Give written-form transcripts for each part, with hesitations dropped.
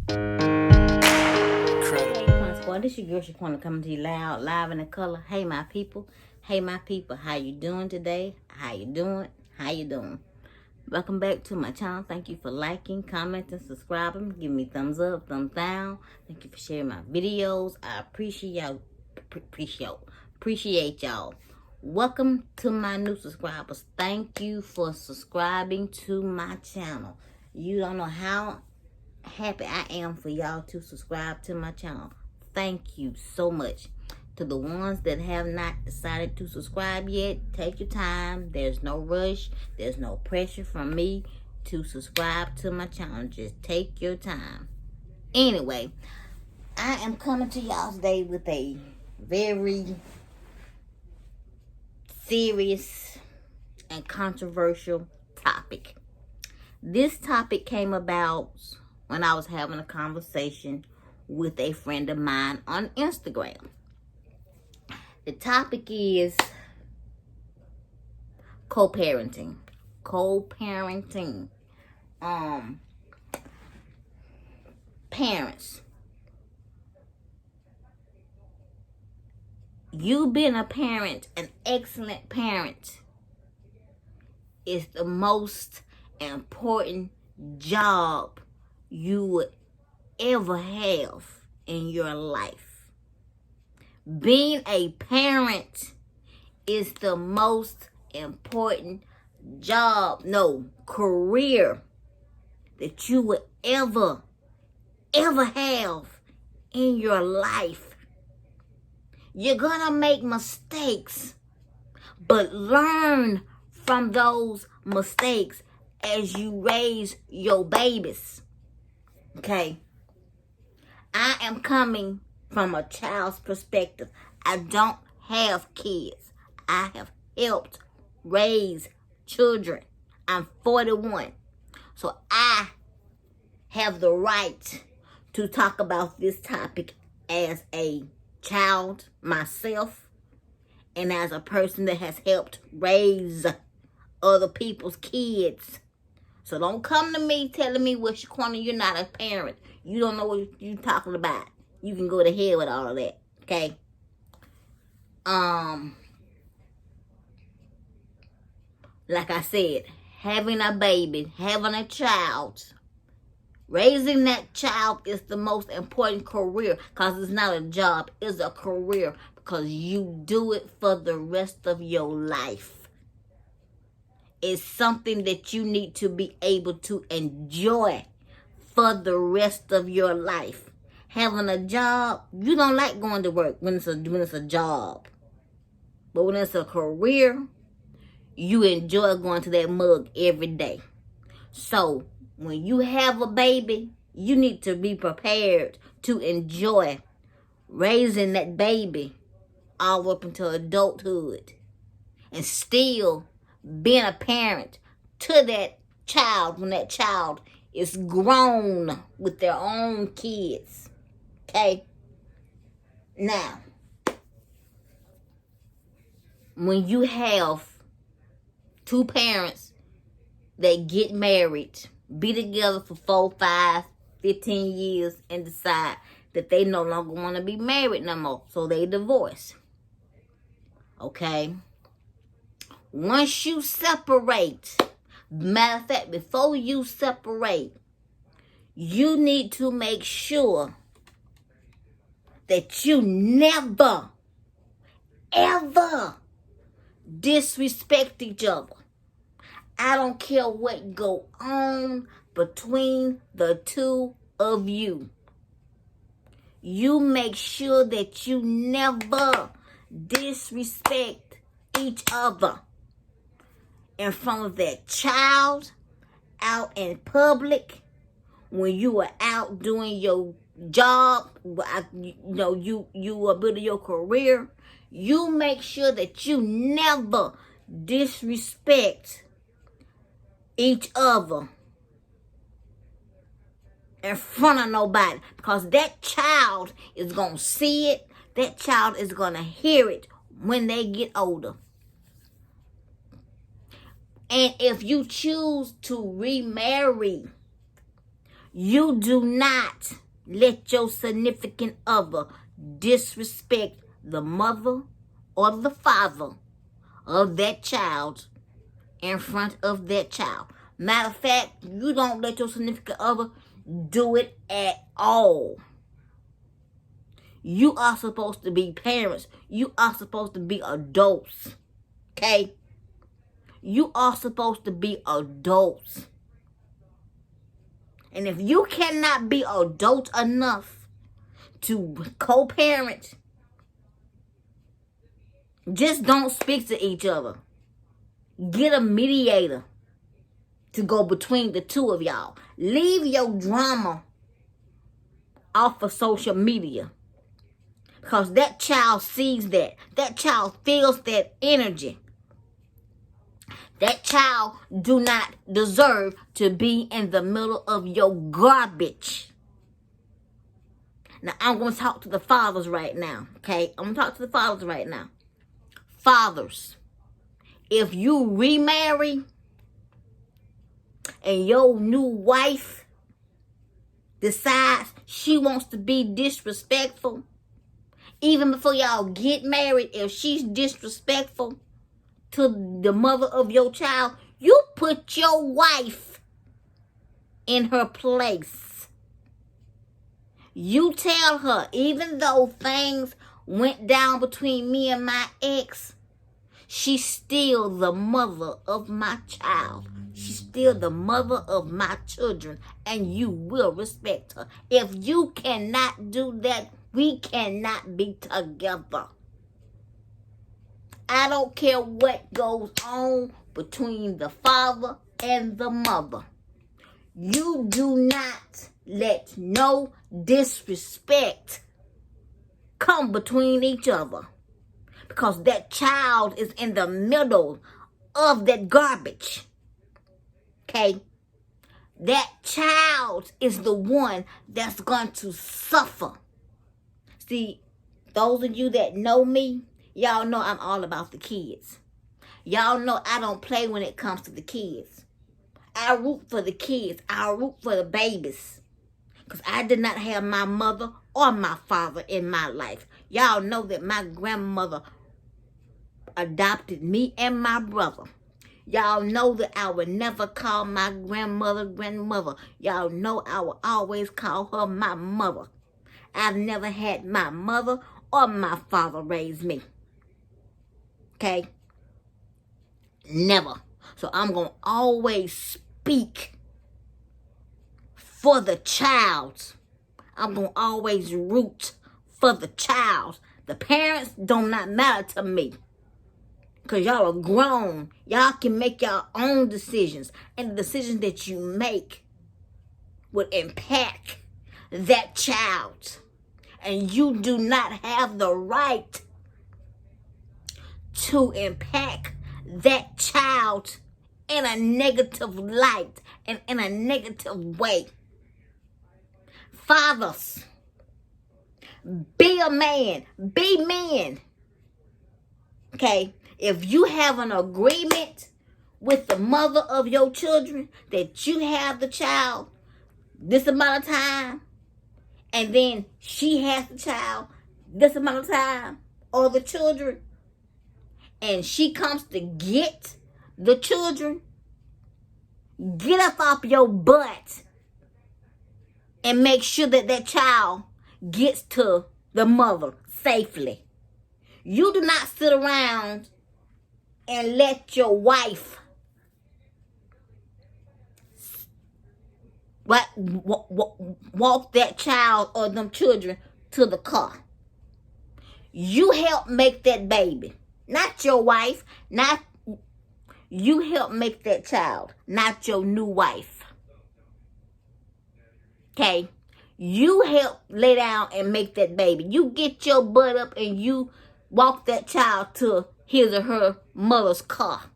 Hey, Fun Squad, this your girl Shaquena coming to you loud, live in the color. Hey, my people. Hey, my people. How you doing today? How you doing? How you doing? Welcome back to my channel. Thank you for liking, commenting, subscribing. Give me thumbs up, thumbs down. Thank you for sharing my videos. I appreciate y'all. Appreciate y'all. Welcome to my new subscribers. Thank you for subscribing to my channel. You don't know how happy I am for y'all to subscribe to my channel. Thank you so much. To the ones that have not decided to subscribe yet, take your time. There's no rush. There's no pressure from me to subscribe to my channel. Just take your time. Anyway, I am coming to y'all today with a very serious and controversial topic. This topic came about when I was having a conversation with a friend of mine on Instagram. The topic is co-parenting. Co-parenting. Parents. You being a parent, an excellent parent, is the most important job you would ever have in your life. Being a parent is the most important career that you would ever have in your life. You're gonna make mistakes, but learn from those mistakes as you raise your babies. Okay? I am coming from a child's perspective. I don't have kids. I have helped raise children. I'm 41. So I have the right to talk about this topic as a child myself and as a person that has helped raise other people's kids. So don't come to me telling me, well, Shaquena, you're not a parent. You don't know what you're talking about. You can go to hell with all of that. Okay? Like I said, having a baby, having a child, raising that child is the most important career, because it's not a job, it's a career, because you do it for the rest of your life. It's something that you need to be able to enjoy for the rest of your life. Having a job, you don't like going to work when it's a job. But when it's a career, you enjoy going to that mug every day. So when you have a baby, you need to be prepared to enjoy raising that baby all up until adulthood. And still being a parent to that child when that child is grown with their own kids. Okay? Now, when you have two parents that get married, be together for 4, 5, 15 years, and decide that they no longer want to be married no more, so they divorce. Okay? Once you separate, matter of fact, before you separate, you need to make sure that you never, ever disrespect each other. I don't care what go on between the two of you. You make sure that you never disrespect each other in front of that child, out in public, when you are out doing your job, you are building your career. You make sure that you never disrespect each other in front of nobody, because that child is going to see it. That child is going to hear it when they get older. And if you choose to remarry, You do not let your significant other disrespect the mother or the father of that child in front of that child. Matter of fact, you don't let your significant other do it at all. You are supposed to be parents. You are supposed to be adults. Okay? You are supposed to be adults. And if you cannot be adult enough to co-parent, just don't speak to each other. Get a mediator to go between the two of y'all. Leave your drama off of social media. Because that child sees that. That child feels that energy. That child do not deserve to be in the middle of your garbage. Now, I'm going to talk to the fathers right now. Okay? I'm going to talk to the fathers right now. Fathers, if you remarry and your new wife decides she wants to be disrespectful, even before y'all get married, if she's disrespectful to the mother of your child, you put your wife in her place. You tell her, even though things went down between me and my ex, she's still the mother of my child. She's still the mother of my children, and you will respect her. If you cannot do that, we cannot be together. I don't care what goes on between the father and the mother. You do not let no disrespect come between each other. Because that child is in the middle of that garbage. Okay? That child is the one that's going to suffer. See, those of you that know me, y'all know I'm all about the kids. Y'all know I don't play when it comes to the kids. I root for the kids. I root for the babies. Because I did not have my mother or my father in my life. Y'all know that my grandmother adopted me and my brother. Y'all know that I would never call my grandmother. Y'all know I would always call her my mother. I've never had my mother or my father raise me. Okay? Never. So I'm going to always speak for the child. I'm going to always root for the child. The parents do not matter to me. Because y'all are grown. Y'all can make your own decisions. And the decisions that you make would impact that child. And you do not have the right to impact that child in a negative light and in a negative way. Fathers, be a man. Be men. Okay? If you have an agreement with the mother of your children that you have the child this amount of time, and then she has the child this amount of time, or the children, and she comes to get the children, get up off your butt and make sure that that child gets to the mother safely. You do not sit around and let your wife walk that child or them children to the car. You help make that baby. Not your wife. Not you help make that child. Not your new wife. Okay? You help lay down and make that baby. You get your butt up and you walk that child to his or her mother's car.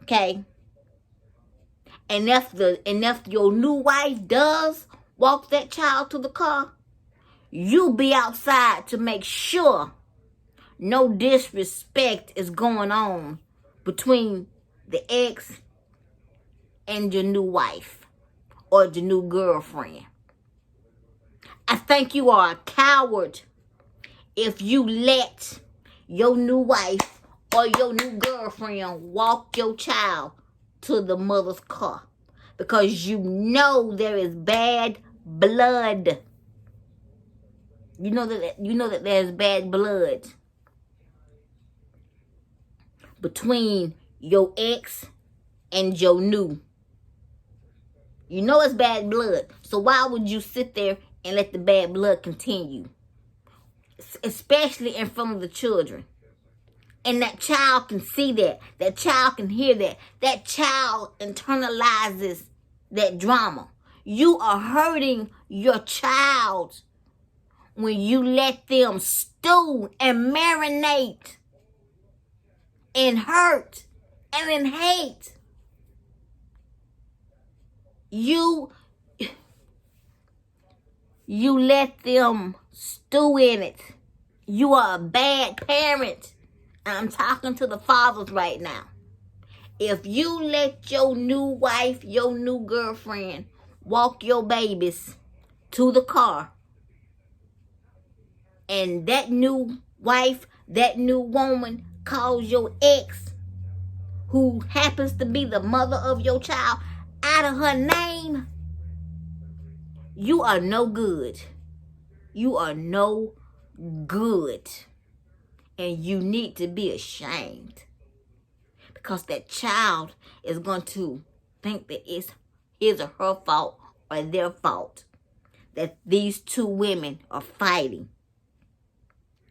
Okay? And if your new wife does walk that child to the car, you be outside to make sure no disrespect is going on between the ex and your new wife. or the new girlfriend. I think you are a coward if you let your new wife or your new girlfriend walk your child to the mother's car, because you know there is bad blood. You know that there's bad blood between your ex and your new. You know it's bad blood. So why would you sit there and let the bad blood continue? Especially in front of the children. And that child can see that. That child can hear that. That child internalizes that drama. You are hurting your child when you let them stew and marinate in hurt and in hate. You let them stew in it. You are a bad parent. I'm talking to the fathers right now. If you let your new wife, your new girlfriend, walk your babies to the car, and that new wife, that new woman calls your ex, who happens to be the mother of your child, out of her name, you are no good. You are no good. And you need to be ashamed. Because that child is going to think that it's his or her fault or their fault that these two women are fighting.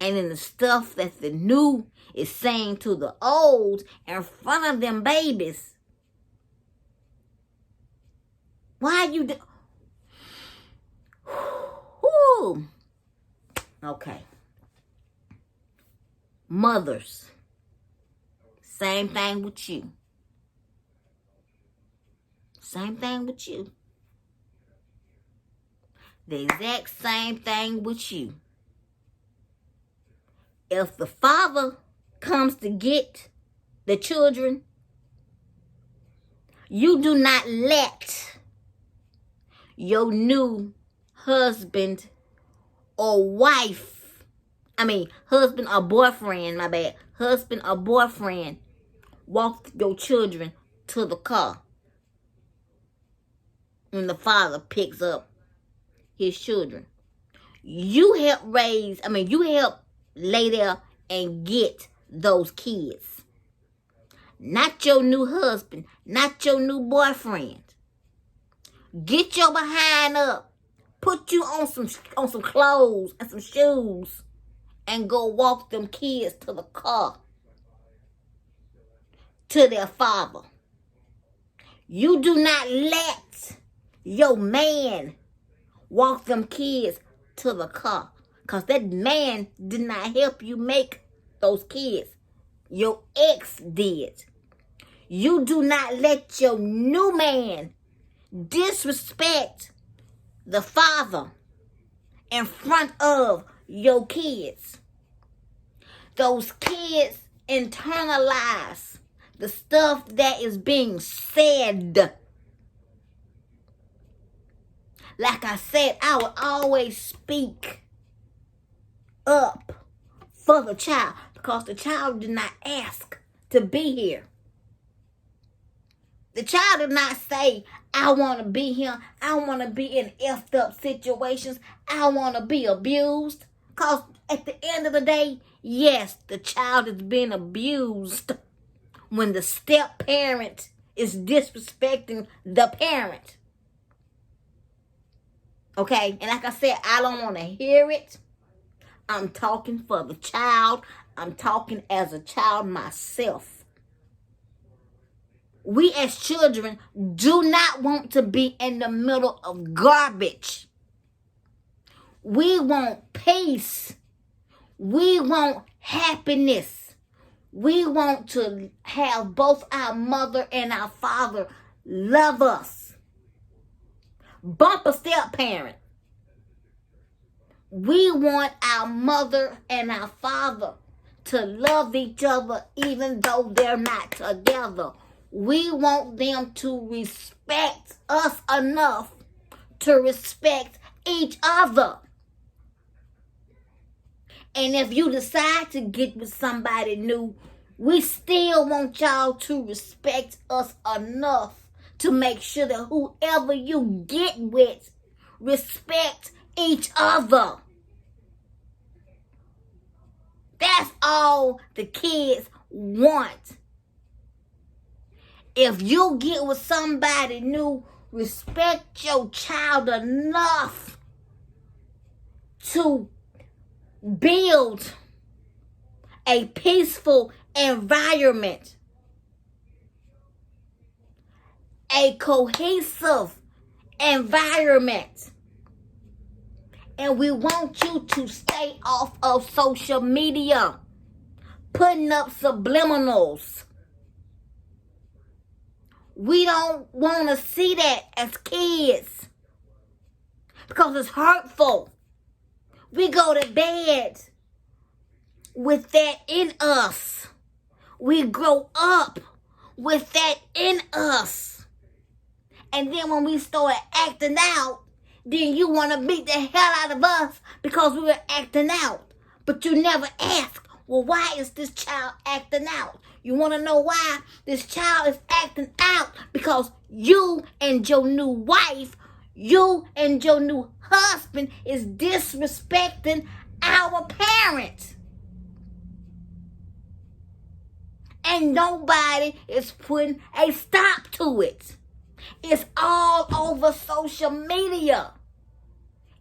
And in the stuff that the new is saying to the old in front of them babies. Why you do? Whew. Okay. Mothers. Same thing with you. Same thing with you. The exact same thing with you. If the father comes to get the children, you do not let your new husband or wife, husband or boyfriend, husband or boyfriend, walk your children to the car when the father picks up his children. You help lay there and get those kids. Not your new husband, not your new boyfriend. Get your behind up. Put you on some clothes and some shoes and go walk them kids to the car, to their father. You do not let your man walk them kids to the car, because that man did not help you make those kids. Your ex did. You do not let your new man disrespect the father in front of your kids. Those kids internalize the stuff that is being said. Like I said, I would always speak up for the child, because the child did not ask to be here. The child did not say, I want to be here. I want to be in effed up situations. I want to be abused. Because at the end of the day, yes, the child is being abused when the step parent is disrespecting the parent. Okay? And like I said, I don't want to hear it. I'm talking for the child. I'm talking as a child myself. We as children do not want to be in the middle of garbage. We want peace. We want happiness. We want to have both our mother and our father love us. Bumper step parent. We want our mother and our father to love each other even though they're not together. We want them to respect us enough to respect each other. And if you decide to get with somebody new, we still want y'all to respect us enough to make sure that whoever you get with respect each other. That's all the kids want. If you get with somebody new, respect your child enough to build a peaceful environment, a cohesive environment. And we want you to stay off of social media, putting up subliminals. We don't want to see that as kids because it's hurtful. We go to bed with that in us. We grow up with that in us. And then when we start acting out, then you want to beat the hell out of us because we were acting out. But you never ask, well, why is this child acting out? You want to know why this child is acting out? Because you and your new wife, you and your new husband is disrespecting our parents. And nobody is putting a stop to it. It's all over social media.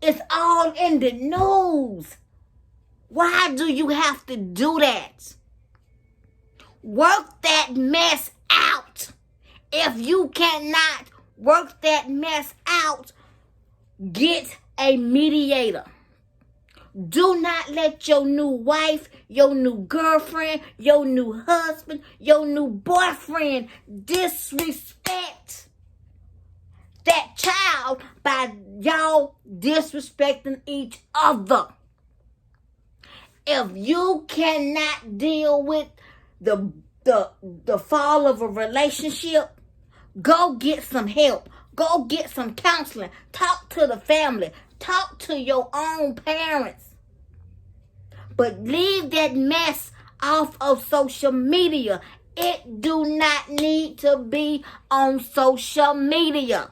It's all in the news. Why do you have to do that? Work that mess out. If you cannot work that mess out, get a mediator. Do not let your new wife, your new girlfriend, your new husband, your new boyfriend disrespect that child by y'all disrespecting each other. If you cannot deal with the fall of a relationship, go get some help. Go get some counseling. Talk to the family. Talk to your own parents. But leave that mess off of social media. It do not need to be on social media.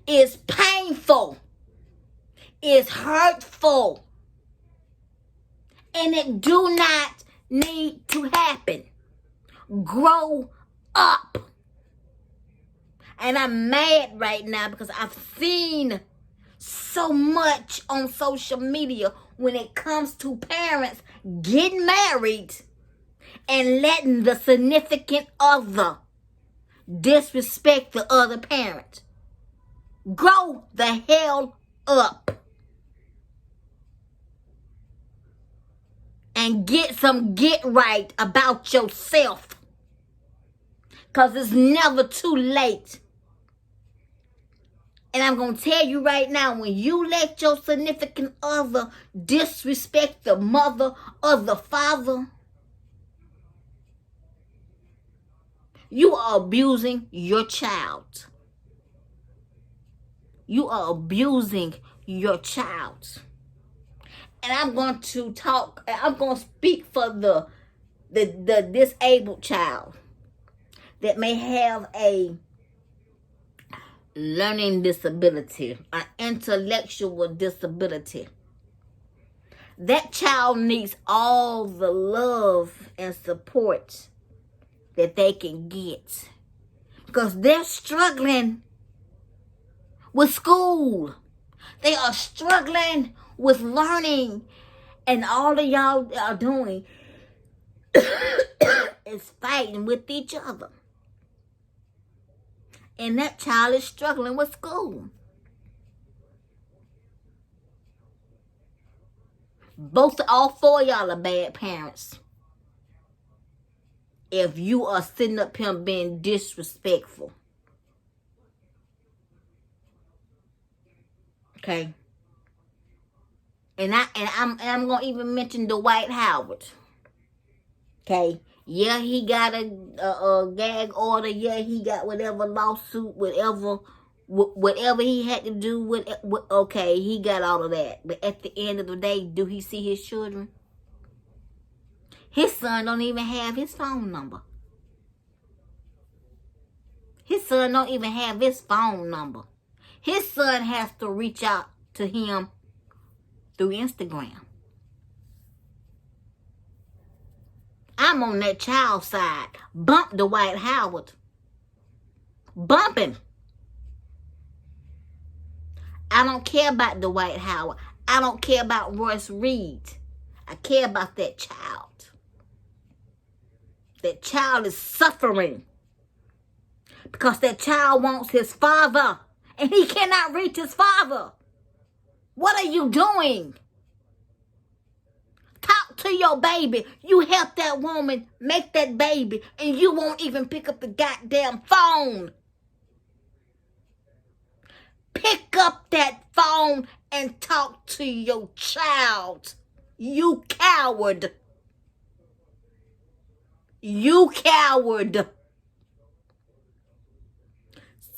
It's painful. It's hurtful. And it do not need to happen. Grow up. And I'm mad right now because I've seen so much on social media when it comes to parents getting married and letting the significant other disrespect the other parent. Grow the hell up. And get right about yourself. Because it's never too late. And I'm going to tell you right now, when you let your significant other disrespect the mother or the father, you are abusing your child. You are abusing your child. And I'm going to speak for the disabled child that may have a learning disability, an intellectual disability. That child needs all the love and support that they can get because they're struggling with school. They are struggling with learning, and all of y'all are doing is fighting with each other. And that child is struggling with school. All four of y'all are bad parents. If you are sitting up here being disrespectful. Okay. And I'm gonna even mention Dwight Howard. Okay. Yeah, he got a gag order. Yeah, he got whatever lawsuit, whatever he had to do with. Okay, he got all of that. But at the end of the day, do he see his children? His son don't even have his phone number. His son don't even have his phone number. His son has to reach out to him through Instagram. I'm on that child side. Bump Dwight Howard. Bump him. I don't care about Dwight Howard. I don't care about Royce Reed. I care about that child. That child is suffering because that child wants his father and he cannot reach his father. What are you doing? Talk to your baby. You help that woman make that baby and you won't even pick up the goddamn phone. Pick up that phone and talk to your child. You coward. You coward.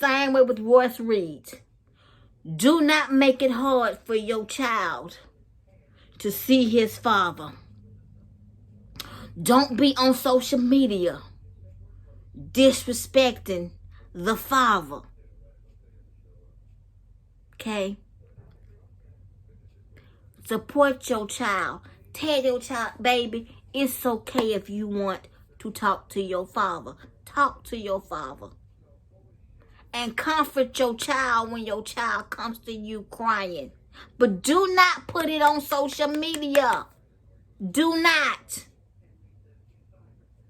Same way with Royce Reed. Do not make it hard for your child to see his father. Don't be on social media disrespecting the father. Okay? Support your child. Tell your child, baby, it's okay if you want to talk to your father. Talk to your father. And comfort your child when your child comes to you crying. But do not put it on social media. Do not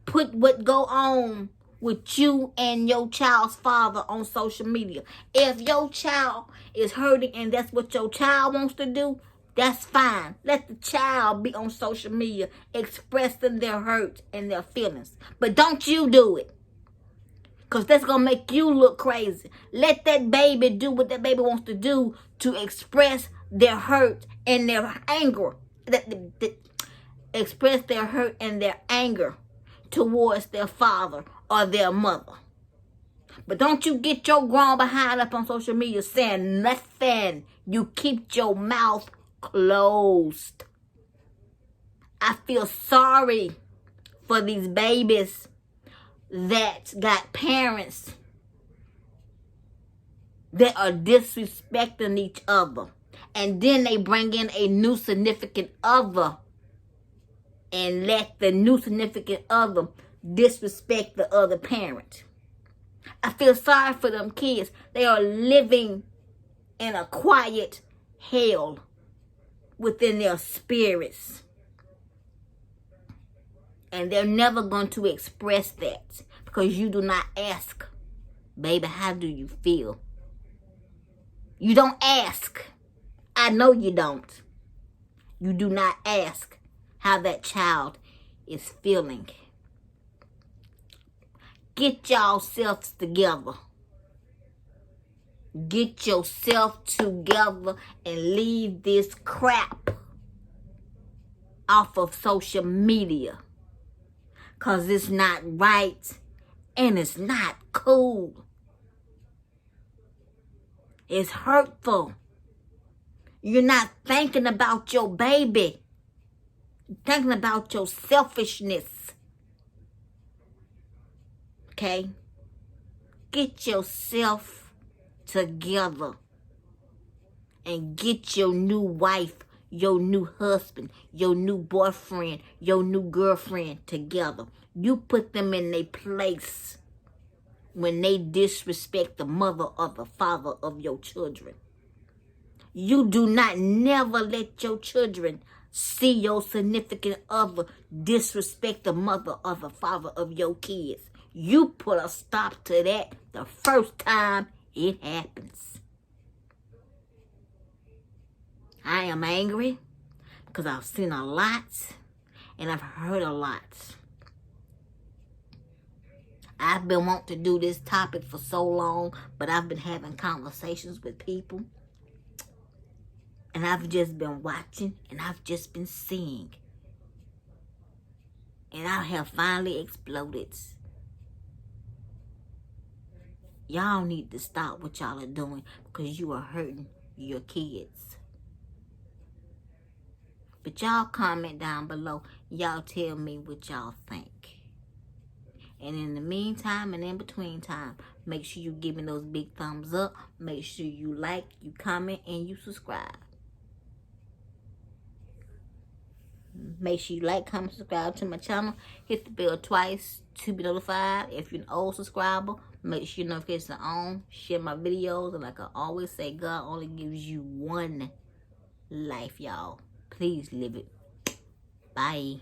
put what go on with you and your child's father on social media. If your child is hurting and that's what your child wants to do, that's fine. Let the child be on social media expressing their hurt and their feelings. But don't you do it. Because that's going to make you look crazy. Let that baby do what that baby wants to do to express their hurt and their anger. Express their hurt and their anger towards their father or their mother. But don't you get your grown behind up on social media saying nothing. You keep your mouth closed. I feel sorry for these babies that got parents that are disrespecting each other. And then they bring in a new significant other and let the new significant other disrespect the other parent. I feel sorry for them kids. They are living in a quiet hell within their spirits. And they're never going to express that because you do not ask, baby, how do you feel? You don't ask. I know you don't. You do not ask how that child is feeling. Get yourselves together. Get yourself together and leave this crap off of social media. Because it's not right and it's not cool. It's hurtful. You're not thinking about your baby. You're thinking about your selfishness. Okay? Get yourself together and get your new wife, your new husband, your new boyfriend, your new girlfriend together. You put them in their place when they disrespect the mother or the father of your children. You do not never let your children see your significant other disrespect the mother or the father of your kids. You put a stop to that the first time it happens. I am angry because I've seen a lot and I've heard a lot. I've been wanting to do this topic for so long, but I've been having conversations with people. And I've just been watching and I've just been seeing. And I have finally exploded. Y'all need to stop what y'all are doing because you are hurting your kids. But y'all comment down below. Y'all tell me what y'all think. And in the meantime and in between time, make sure you give me those big thumbs up. Make sure you like, you comment, and you subscribe. Make sure you like, comment, subscribe to my channel. Hit the bell twice to be notified. If you're an old subscriber, make sure your notifications are on. Share my videos. And like I always say, God only gives you one life, y'all. Please live it. Bye.